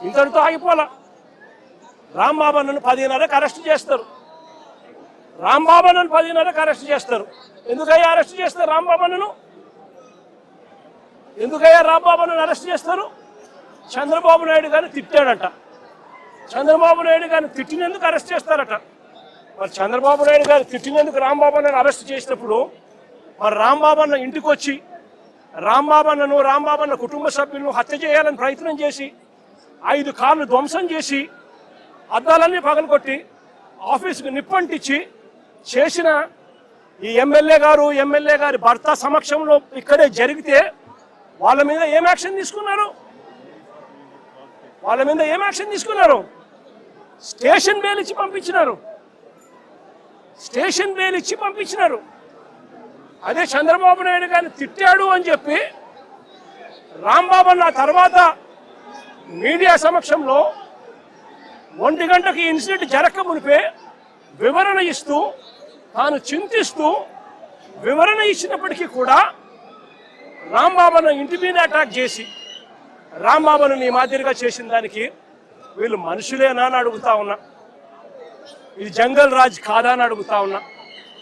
ఇంతటితో ఆగిపోలా. రాంబాబు అన్నను 10:30కి అరెస్ట్ చేస్తారు. రాంబాబు అన్నను 10:30కి అరెస్ట్ చేస్తారు. ఎందుకయ్యా అరెస్ట్ చేస్తారు రాంబాబు అన్నను? ఎందుకయ్యా రాంబాబు అన్నను అరెస్ట్ చేస్తారు? చంద్రబాబు నాయుడు గారిని తిట్టాడట. చంద్రబాబు నాయుడు గారిని తిట్టినందుకు అరెస్ట్ చేస్తారట. మరి చంద్రబాబు నాయుడు గారు తిట్టినందుకు రాంబాబు అన్నను అరెస్ట్ చేసినప్పుడు మరి రాంబాబు అన్న ఇంటికి వచ్చి రాంబాబు అన్న కుటుంబ సభ్యులను హత్య చేయాలని ప్రయత్నం చేసి 5 కార్లు ధ్వంసం చేసి అద్దాలన్నీ పగలగొట్టి ఆఫీసుకు నిప్పంటించి చేసిన ఈ ఎమ్మెల్యే గారి భర్త సమక్షంలో ఇక్కడే జరిగితే వాళ్ళ మీద ఏం యాక్షన్ తీసుకున్నారు? స్టేషన్ బెయిల్ ఇచ్చి పంపించినారు. అదే చంద్రబాబు నాయుడు గారిని తిట్టాడు అని చెప్పి రాంబాబు అన్న తర్వాత మీడియా సమక్షంలో 1 గంటకి ఇన్సిడెంట్ జరగక మునిపే వివరణ ఇస్తూ తాను చింతిస్తూ వివరణ ఇచ్చినప్పటికీ కూడా రాంబాబును ఇంటి మీద అటాక్ చేసి రాంబాబును ఈ మాదిరిగా చేసిన దానికి వీళ్ళు మనుషులేనా అని అడుగుతా ఉన్నా. ఇది జంగల్ రాజ్ కాదా అని అడుగుతా ఉన్నా.